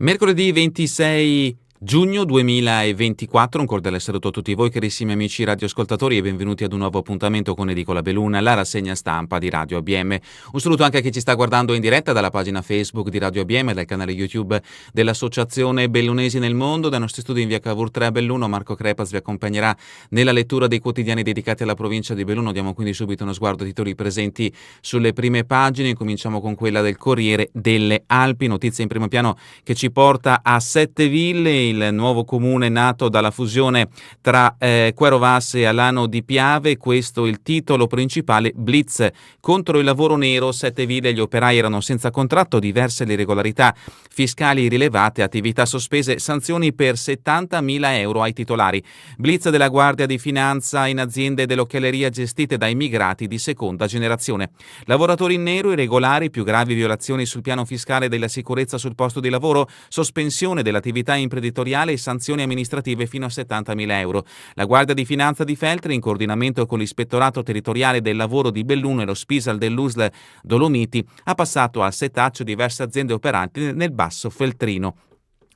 Mercoledì 26 giugno 2024, un cordiale saluto a tutti voi carissimi amici radioascoltatori e benvenuti ad un nuovo appuntamento con Edicola Belluna, la rassegna stampa di Radio ABM. Un saluto anche a chi ci sta guardando in diretta dalla pagina Facebook di Radio ABM e dal canale YouTube dell'Associazione Bellunesi nel Mondo. Dai nostri studi in via Cavour 3 a Belluno, Marco Crepas vi accompagnerà nella lettura dei quotidiani dedicati alla provincia di Belluno. Diamo quindi subito uno sguardo ai titoli presenti sulle prime pagine. Cominciamo con quella del Corriere delle Alpi, notizia in primo piano che ci porta a Setteville, il nuovo comune nato dalla fusione tra Querovas e Alano di Piave. Questo il titolo principale: blitz contro il lavoro nero, Setteville, gli operai erano senza contratto, diverse le irregolarità fiscali rilevate, attività sospese, sanzioni per 70.000 euro ai titolari. Blitz della Guardia di Finanza in aziende dell'occhialeria gestite da immigrati di seconda generazione. Lavoratori in nero, irregolari, più gravi violazioni sul piano fiscale della sicurezza sul posto di lavoro, sospensione dell'attività imprenditoriale e sanzioni amministrative fino a 70.000 euro. La Guardia di Finanza di Feltre, in coordinamento con l'Ispettorato Territoriale del Lavoro di Belluno e lo Spisal dell'USL Dolomiti, ha passato al setaccio diverse aziende operanti nel Basso Feltrino.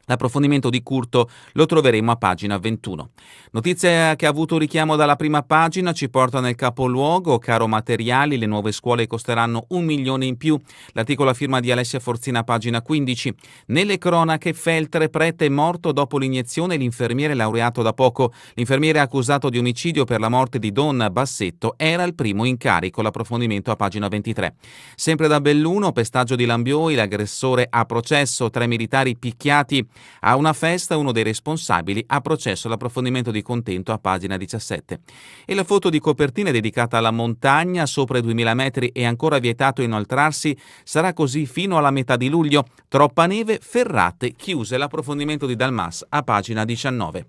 L'approfondimento di Curto lo troveremo a pagina 21. Notizia che ha avuto richiamo dalla prima pagina ci porta nel capoluogo: caro materiali, le nuove scuole costeranno 1 milione in più. L'articolo a firma di Alessia Forzina, pagina 15. Nelle cronache, Feltre, prete morto dopo l'iniezione, l'infermiere laureato da poco. L'infermiere accusato di omicidio per la morte di Don Bassetto era il primo incarico. L'approfondimento a pagina 23. Sempre da Belluno, pestaggio di Lambioi, l'aggressore a processo, 3 militari picchiati a una festa, uno dei responsabili a processo. L'approfondimento di Contento a pagina 17. E la foto di copertina è dedicata alla montagna: sopra i 2000 metri è ancora vietato inoltrarsi, sarà così fino alla metà di luglio, troppa neve, ferrate chiuse. L'approfondimento di Dalmas a pagina 19.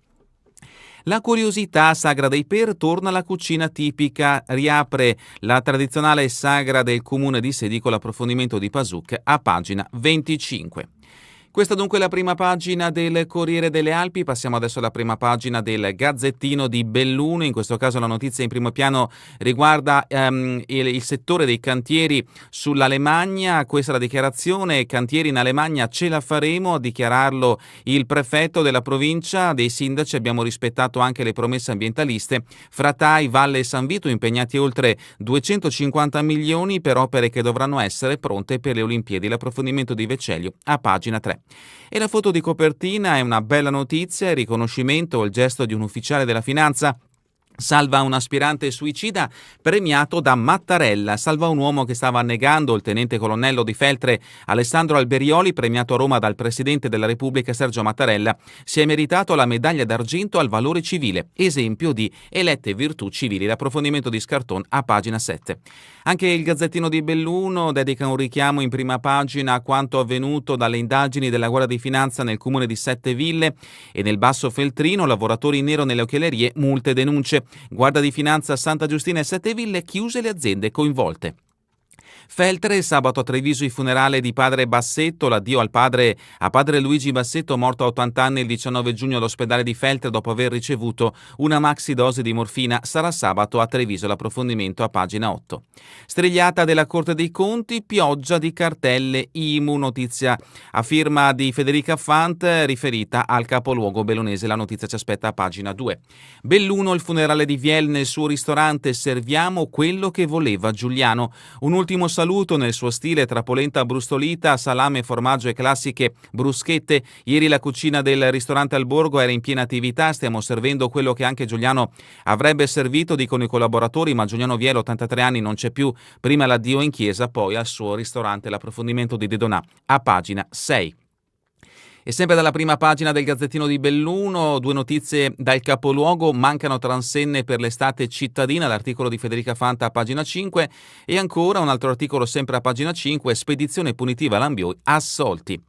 La curiosità: Sagra dei Per, torna la cucina tipica, riapre la tradizionale sagra del comune di Sedi. L'approfondimento di Pasuc a pagina 25. Questa dunque è la prima pagina del Corriere delle Alpi. Passiamo adesso alla prima pagina del Gazzettino di Belluno. In questo caso la notizia in primo piano riguarda il settore dei cantieri sull'Alemagna. Questa è la dichiarazione: cantieri in Alemagna ce la faremo, a dichiararlo il prefetto della provincia. Dei sindaci abbiamo rispettato anche le promesse ambientaliste. Fratai, Valle e San Vito impegnati oltre 250 milioni per opere che dovranno essere pronte per le Olimpiadi. L'approfondimento di Vecellio a pagina 3. E la foto di copertina è una bella notizia: il riconoscimento, il gesto di un ufficiale della finanza. Salva un aspirante suicida premiato da Mattarella. Salva un uomo che stava annegando. Il tenente colonnello di Feltre Alessandro Alberioli, premiato a Roma dal Presidente della Repubblica Sergio Mattarella, si è meritato la medaglia d'argento al valore civile, esempio di elette virtù civili. L'approfondimento di Scarton a pagina 7. Anche il Gazzettino di Belluno dedica un richiamo in prima pagina a quanto avvenuto dalle indagini della Guardia di Finanza nel comune di Setteville e nel Basso Feltrino: lavoratori in nero nelle occhialerie, multe, denunce. Guardia di Finanza Santa Giustina e Setteville, chiuse le aziende coinvolte. Feltre, sabato a Treviso il funerale di padre Bassetto, l'addio a padre Luigi Bassetto, morto a 80 anni il 19 giugno all'ospedale di Feltre dopo aver ricevuto una maxi dose di morfina. Sarà sabato a Treviso. L'approfondimento a pagina 8. Strigliata della Corte dei Conti, pioggia di cartelle IMU, notizia a firma di Federica Fant riferita al capoluogo bellunese. La notizia ci aspetta a pagina 2. Belluno, il funerale di Viel nel suo ristorante, serviamo quello che voleva Giuliano. Un ultimo saluto nel suo stile tra polenta brustolita, salame, formaggio e classiche bruschette. Ieri la cucina del ristorante Al Borgo era in piena attività. Stiamo servendo quello che anche Giuliano avrebbe servito, dicono i collaboratori, ma Giuliano Viel, 83 anni, non c'è più. Prima l'addio in chiesa, poi al suo ristorante. L'approfondimento di De Donà a pagina 6. E sempre dalla prima pagina del Gazzettino di Belluno, due notizie dal capoluogo: mancano transenne per l'estate cittadina, l'articolo di Federica Fanta a pagina 5, e ancora un altro articolo sempre a pagina 5, spedizione punitiva a Lambioi, assolti.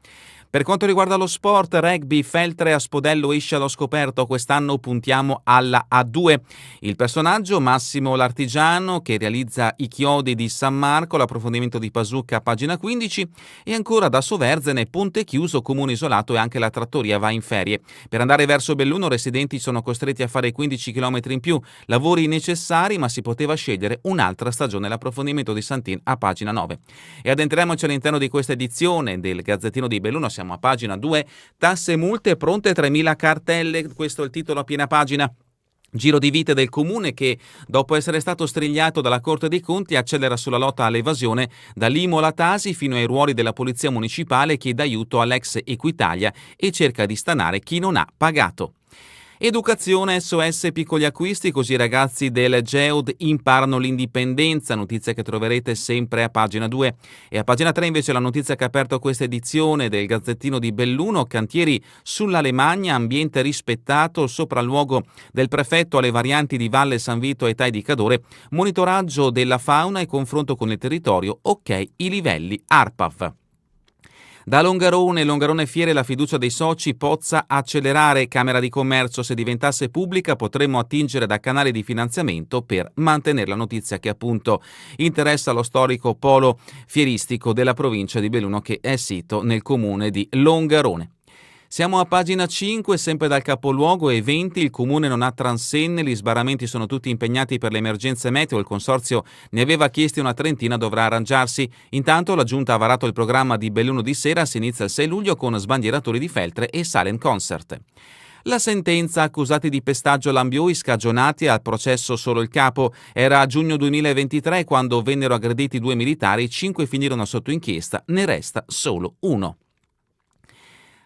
Per quanto riguarda lo sport, rugby, Feltre a Spodello esce allo scoperto, quest'anno puntiamo alla A2. Il personaggio Massimo L'Artigiano, che realizza i chiodi di San Marco, l'approfondimento di Pasucca, pagina 15, e ancora da Soverzene, ponte chiuso, comune isolato e anche la trattoria va in ferie. Per andare verso Belluno, residenti sono costretti a fare 15 km in più, lavori necessari, ma si poteva scegliere un'altra stagione. L'approfondimento di Santin a pagina 9. E addentriamoci all'interno di questa edizione del Gazzettino di Belluno. siamo a pagina 2, tasse e multe pronte 3.000 cartelle, questo è il titolo a piena pagina. Giro di vite del comune che, dopo essere stato strigliato dalla Corte dei Conti, accelera sulla lotta all'evasione dall'Imo alla Tasi fino ai ruoli della Polizia Municipale, chiede aiuto all'ex Equitalia e cerca di stanare chi non ha pagato. Educazione, SOS piccoli acquisti, così i ragazzi del GEOD imparano l'indipendenza, notizia che troverete sempre a pagina 2. E a pagina 3 invece la notizia che ha aperto questa edizione del Gazzettino di Belluno, cantieri sull'Alemagna, ambiente rispettato, sopralluogo del prefetto alle varianti di Valle San Vito e Tai di Cadore, monitoraggio della fauna e confronto con il territorio, ok i livelli ARPAV. Da Longarone Fiere la fiducia dei soci pozza accelerare. Camera di Commercio, se diventasse pubblica potremmo attingere da canali di finanziamento per mantenere la notizia che appunto interessa lo storico polo fieristico della provincia di Belluno che è sito nel comune di Longarone. Siamo a pagina 5, sempre dal capoluogo, eventi, il comune non ha transenne, gli sbarramenti sono tutti impegnati per le emergenze meteo, il consorzio ne aveva chiesti una trentina, dovrà arrangiarsi. Intanto la giunta ha varato il programma di Belluno di sera, si inizia il 6 luglio con sbandieratori di Feltre e silent concert. La sentenza, accusati di pestaggio Lambioi scagionati, al processo solo il capo. Era a giugno 2023 quando vennero aggrediti 2 militari, 5 finirono sotto inchiesta, ne resta solo uno.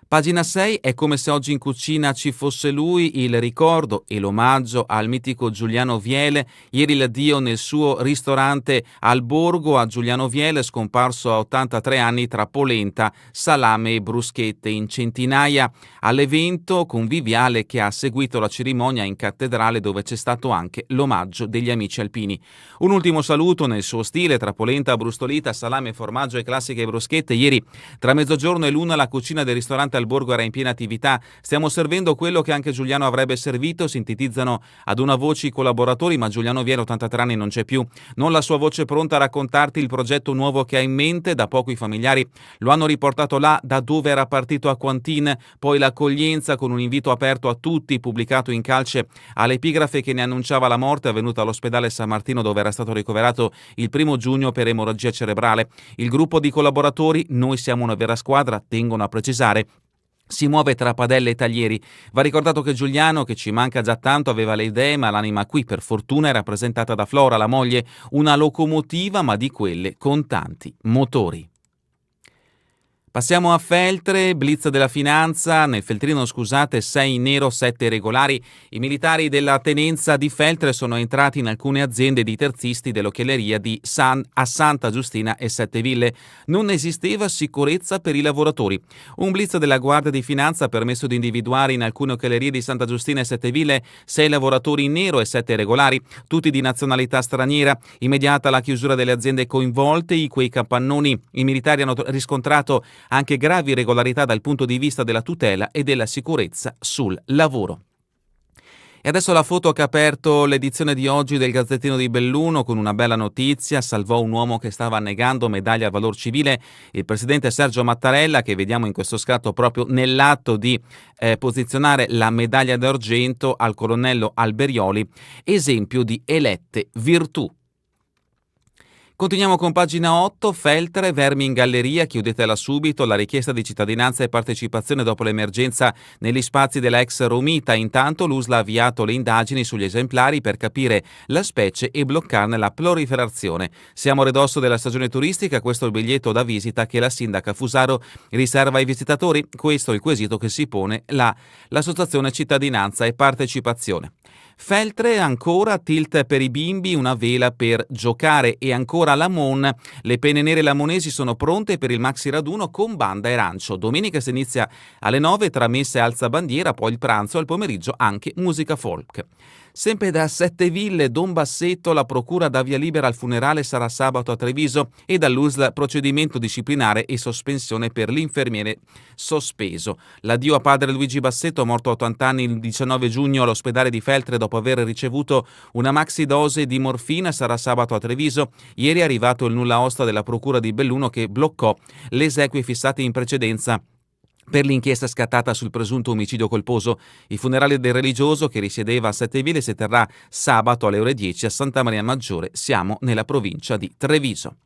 Pagina 6, è come se oggi in cucina ci fosse lui, il ricordo e l'omaggio al mitico Giuliano Viele. Ieri l'addio nel suo ristorante al Borgo a Giuliano Viele, scomparso a 83 anni tra polenta, salame e bruschette. In centinaia all'evento conviviale che ha seguito la cerimonia in cattedrale, dove c'è stato anche l'omaggio degli amici alpini. Un ultimo saluto nel suo stile tra polenta, brustolita, salame, formaggio e classiche bruschette. Ieri tra mezzogiorno e l'una la cucina del ristorante al Borgo era in piena attività. Stiamo servendo quello che anche Giuliano avrebbe servito, sintetizzano ad una voce i collaboratori, ma Giuliano Viele, 83 anni, non c'è più. Non la sua voce pronta a raccontarti il progetto nuovo che ha in mente. Da poco i familiari lo hanno riportato là da dove era partito a Quantin, poi l'accoglienza con un invito aperto a tutti, pubblicato in calce all'epigrafe che ne annunciava la morte, avvenuta all'ospedale San Martino, dove era stato ricoverato il 1 giugno per emorragia cerebrale. Il gruppo di collaboratori, noi siamo una vera squadra, tengono a precisare, si muove tra padelle e taglieri. Va ricordato che Giuliano, che ci manca già tanto, aveva le idee, ma l'anima qui per fortuna è rappresentata da Flora, la moglie, una locomotiva ma di quelle con tanti motori. Passiamo a Feltre, blitz della finanza, nel Feltrino 6 in nero, 7 irregolari. I militari della tenenza di Feltre sono entrati in alcune aziende di terzisti dell'occhielleria a Santa Giustina e Sette Ville. Non esisteva sicurezza per i lavoratori. Un blitz della Guardia di Finanza ha permesso di individuare in alcune occhiellerie di Santa Giustina e Sette Ville 6 lavoratori in nero e 7 irregolari, tutti di nazionalità straniera. Immediata la chiusura delle aziende coinvolte, quei capannoni. I militari hanno riscontrato anche gravi irregolarità dal punto di vista della tutela e della sicurezza sul lavoro. E adesso la foto che ha aperto l'edizione di oggi del Gazzettino di Belluno con una bella notizia: salvò un uomo che stava negando medaglia al valor civile. Il presidente Sergio Mattarella, che vediamo in questo scatto proprio nell'atto di posizionare la medaglia d'argento al colonnello Alberioli, esempio di elette virtù. Continuiamo con pagina 8, Feltre, vermi in galleria, chiudetela subito, la richiesta di cittadinanza e partecipazione dopo l'emergenza negli spazi della ex Romita. Intanto l'USL ha avviato le indagini sugli esemplari per capire la specie e bloccarne la proliferazione. Siamo a ridosso della stagione turistica, questo è il biglietto da visita che la sindaca Fusaro riserva ai visitatori, questo è il quesito che si pone l'associazione Cittadinanza e Partecipazione. Feltre, ancora tilt per i bimbi, una vela per giocare, e ancora Lamon, le penne nere lamonesi sono pronte per il maxi raduno con banda e rancio. Domenica si inizia alle 9 tra messa e alzabandiera, poi il pranzo, al pomeriggio anche musica folk. Sempre da Sette Ville, Don Bassetto, la procura dà via libera al funerale, sarà sabato a Treviso, e dall'USL procedimento disciplinare e sospensione per l'infermiere sospeso. L'addio a padre Luigi Bassetto, morto a 80 anni il 19 giugno all'ospedale di Feltre dopo aver ricevuto una maxi dose di morfina, sarà sabato a Treviso. Ieri è arrivato il nulla osta della procura di Belluno che bloccò le esequie fissate in precedenza per l'inchiesta scattata sul presunto omicidio colposo. Il funerale del religioso, che risiedeva a Sette Ville, si terrà sabato alle ore 10 a Santa Maria Maggiore, siamo nella provincia di Treviso.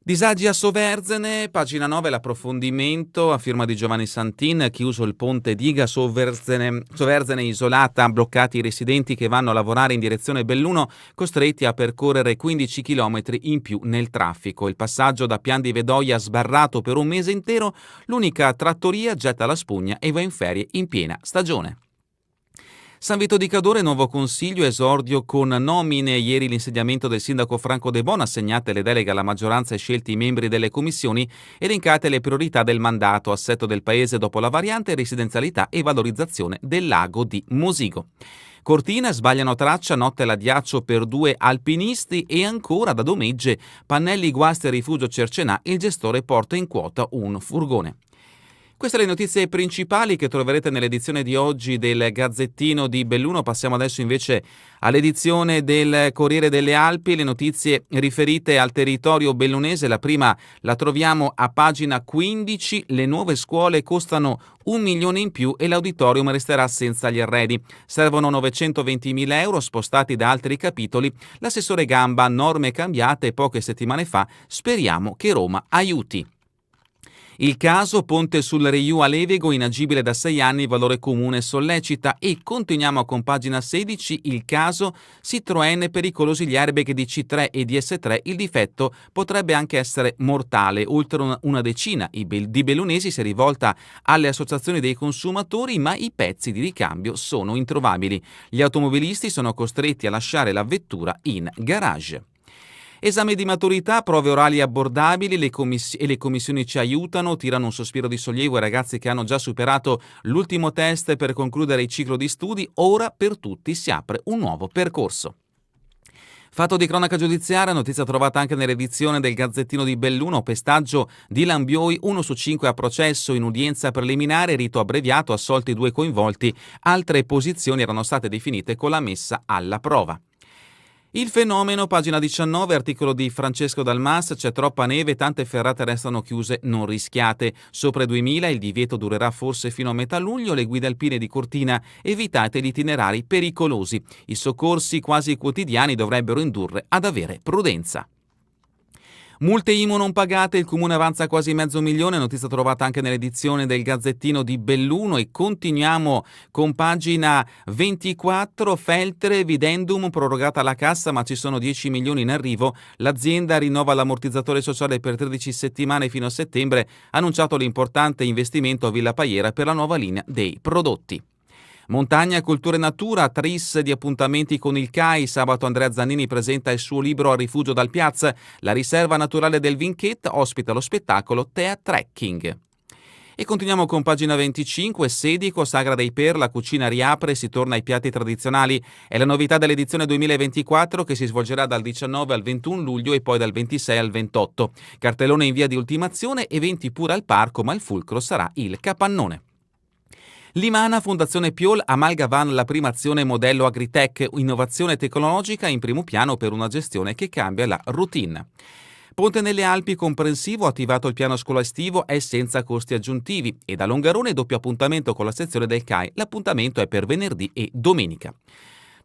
Disagi a Soverzene, pagina 9, l'approfondimento a firma di Giovanni Santin, chiuso il ponte Diga, Soverzene isolata, bloccati i residenti che vanno a lavorare in direzione Belluno, costretti a percorrere 15 km in più nel traffico. Il passaggio da Pian di Vedoia sbarrato per un mese intero, l'unica trattoria getta la spugna e va in ferie in piena stagione. San Vito di Cadore, nuovo consiglio, esordio con nomine. Ieri l'insediamento del sindaco Franco De Bona, assegnate le deleghe alla maggioranza e scelti i membri delle commissioni, elencate le priorità del mandato, assetto del paese dopo la variante, residenzialità e valorizzazione del lago di Mosigo. Cortina, sbagliano traccia, notte all'addiaccio per 2 alpinisti e ancora da Domegge, pannelli, guasti a rifugio Cercenà, il gestore porta in quota un furgone. Queste le notizie principali che troverete nell'edizione di oggi del Gazzettino di Belluno. Passiamo adesso invece all'edizione del Corriere delle Alpi, le notizie riferite al territorio bellunese. La prima la troviamo a pagina 15, le nuove scuole costano 1 milione in più e l'auditorium resterà senza gli arredi. Servono 920.000 euro spostati da altri capitoli. L'assessore Gamba, norme cambiate poche settimane fa, speriamo che Roma aiuti. Il caso Ponte sul Reiù a Levego, inagibile da 6 anni, valore comune sollecita. E continuiamo con pagina 16, il caso Citroën, pericolosi gli airbag di C3 e DS3, il difetto potrebbe anche essere mortale. Oltre una decina di bellunesi si è rivolta alle associazioni dei consumatori, ma i pezzi di ricambio sono introvabili. Gli automobilisti sono costretti a lasciare la vettura in garage. Esame di maturità, prove orali abbordabili, le commissioni ci aiutano, tirano un sospiro di sollievo ai ragazzi che hanno già superato l'ultimo test per concludere il ciclo di studi. Ora per tutti si apre un nuovo percorso. Fatto di cronaca giudiziaria, notizia trovata anche nell'edizione del Gazzettino di Belluno, pestaggio di Lambioi, 1 su 5 a processo in udienza preliminare, rito abbreviato, assolti 2 coinvolti, altre posizioni erano state definite con la messa alla prova. Il fenomeno, pagina 19, articolo di Francesco Dalmas, c'è troppa neve, tante ferrate restano chiuse, non rischiate. Sopra i 2000, il divieto durerà forse fino a metà luglio, le guide alpine di Cortina, evitate gli itinerari pericolosi. I soccorsi quasi quotidiani dovrebbero indurre ad avere prudenza. Multe IMU non pagate, il comune avanza quasi 500.000, notizia trovata anche nell'edizione del Gazzettino di Belluno. E continuiamo con pagina 24, Feltre, Videndum, prorogata la cassa ma ci sono 10 milioni in arrivo, l'azienda rinnova l'ammortizzatore sociale per 13 settimane fino a settembre, annunciato l'importante investimento a Villa Paiera per la nuova linea dei prodotti. Montagna, cultura e natura, tris di appuntamenti con il CAI. Sabato Andrea Zannini presenta il suo libro A rifugio dal Piazza. La riserva naturale del Vinchet ospita lo spettacolo Tea Trekking. E continuiamo con pagina 25, Sedico, Sagra dei Per, la cucina riapre e si torna ai piatti tradizionali. È la novità dell'edizione 2024 che si svolgerà dal 19 al 21 luglio e poi dal 26 al 28. Cartellone in via di ultimazione, eventi pure al parco, ma il fulcro sarà il capannone. Limana, Fondazione Piol, Amalga Van, la prima azione modello Agritech, innovazione tecnologica in primo piano per una gestione che cambia la routine. Ponte nelle Alpi comprensivo, attivato il piano scuola estivo, è senza costi aggiuntivi e da Longarone doppio appuntamento con la sezione del CAI, l'appuntamento è per venerdì e domenica.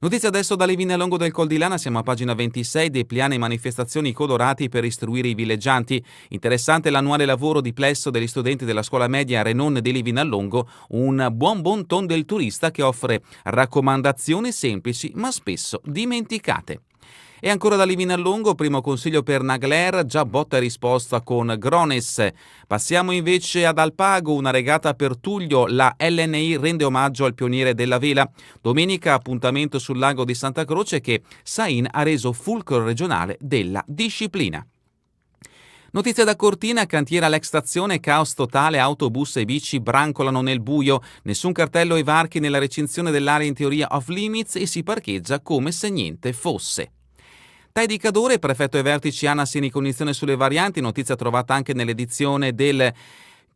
Notizia adesso da Livigno Longo del Col di Lana, siamo a pagina 26, Depliane manifestazioni colorati per istruire i villeggianti. Interessante l'annuale lavoro di plesso degli studenti della scuola media Renon di Livigno Longo, un buon bon ton del turista che offre raccomandazioni semplici ma spesso dimenticate. E ancora da Livigno Longo, primo consiglio per Nagler, già botta e risposta con Grones. Passiamo invece ad Alpago, una regata per Tullio, la LNI rende omaggio al pioniere della vela. Domenica appuntamento sul lago di Santa Croce che Sain ha reso fulcro regionale della disciplina. Notizia da Cortina, cantiera all'ex-stazione, caos totale, autobus e bici brancolano nel buio, nessun cartello ai varchi nella recinzione dell'area in teoria off limits e si parcheggia come se niente fosse. Tai di Cadore, prefetto ai vertici ANAS in ricognizione sulle varianti, notizia trovata anche nell'edizione del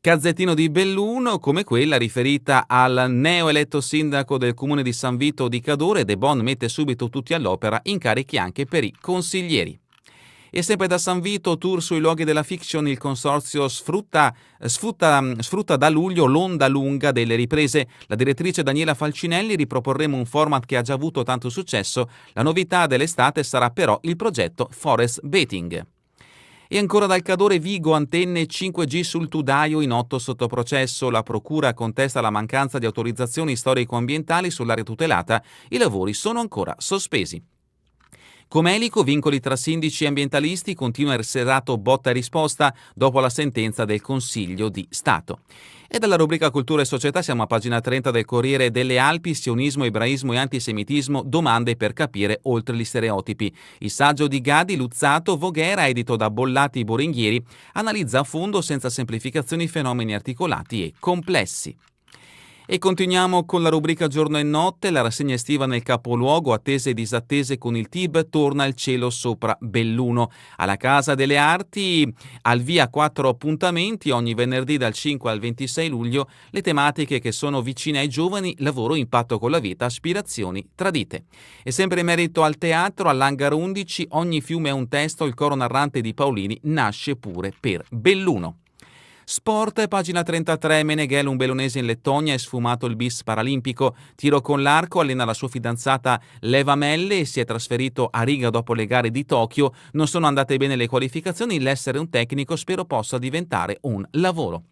Gazzettino di Belluno, come quella riferita al neoeletto sindaco del comune di San Vito di Cadore. De Bon mette subito tutti all'opera, incarichi anche per i consiglieri. E sempre da San Vito, tour sui luoghi della fiction, il consorzio sfrutta da luglio l'onda lunga delle riprese. La direttrice Daniela Falcinelli, riproporremo un format che ha già avuto tanto successo, la novità dell'estate sarà però il progetto Forest Bathing. E ancora dal Cadore Vigo, antenne 5G sul Tudaio in 8 sotto processo. La procura contesta la mancanza di autorizzazioni storico-ambientali sull'area tutelata. I lavori sono ancora sospesi. Comelico, vincoli tra sindaci e ambientalisti, continua il serrato botta e risposta dopo la sentenza del Consiglio di Stato. E dalla rubrica Cultura e Società siamo a pagina 30 del Corriere delle Alpi, sionismo, ebraismo e antisemitismo, domande per capire oltre gli stereotipi. Il saggio di Gadi Luzzato Voghera, edito da Bollati Boringhieri, analizza a fondo senza semplificazioni fenomeni articolati e complessi. E continuiamo con la rubrica Giorno e Notte, la rassegna estiva nel capoluogo, attese e disattese con il TIB, torna il cielo sopra Belluno. Alla Casa delle Arti, al via 4 appuntamenti, ogni venerdì dal 5 al 26 luglio, le tematiche che sono vicine ai giovani, lavoro, impatto con la vita, aspirazioni tradite. E sempre in merito al teatro, all'Hangar 11, ogni fiume è un testo, il coro narrante di Paolini nasce pure per Belluno. Sport, pagina 33, Meneghel, un bellunese in Lettonia, è sfumato il bis paralimpico, tiro con l'arco, allena la sua fidanzata Leva Melle e si è trasferito a Riga dopo le gare di Tokyo. Non sono andate bene le qualificazioni, l'essere un tecnico spero possa diventare un lavoro.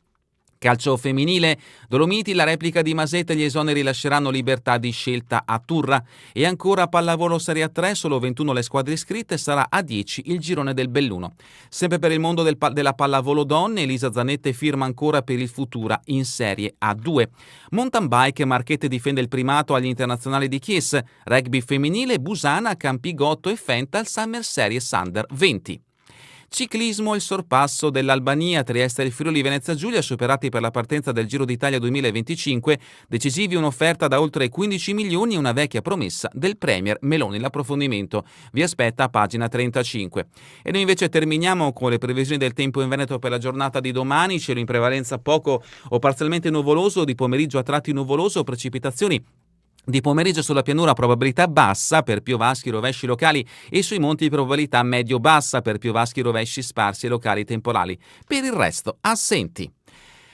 Calcio femminile, Dolomiti, la replica di Masetta, gli esoneri lasceranno libertà di scelta a Turra. E ancora pallavolo Serie A3, solo 21 le squadre iscritte, sarà a 10 il girone del Belluno. Sempre per il mondo della pallavolo donne, Elisa Zanette firma ancora per il Futura in Serie A2. Mountain bike, Marchette difende il primato agli internazionali di Chies. Rugby femminile, Busana, Campigotto e Fenta al Summer Series Under 20. Ciclismo, il sorpasso dell'Albania, Trieste e il Friuli Venezia Giulia superati per la partenza del Giro d'Italia 2025, decisivi un'offerta da oltre 15 milioni e una vecchia promessa del Premier Meloni. L'approfondimento vi aspetta a pagina 35. E noi invece terminiamo con le previsioni del tempo in Veneto per la giornata di domani, cielo in prevalenza poco o parzialmente nuvoloso, di pomeriggio a tratti nuvoloso, precipitazioni di pomeriggio sulla pianura probabilità bassa per piovaschi rovesci locali e sui monti probabilità medio-bassa per piovaschi rovesci sparsi e locali temporali. Per il resto assenti.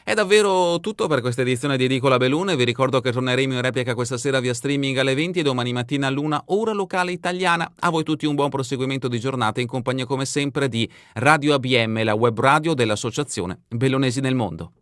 È davvero tutto per questa edizione di Edicola Beluna. Vi ricordo che torneremo in replica questa sera via streaming alle 20 e domani mattina all'1 ora locale italiana. A voi tutti un buon proseguimento di giornata in compagnia come sempre di Radio ABM, la web radio dell'Associazione Bellunesi nel Mondo.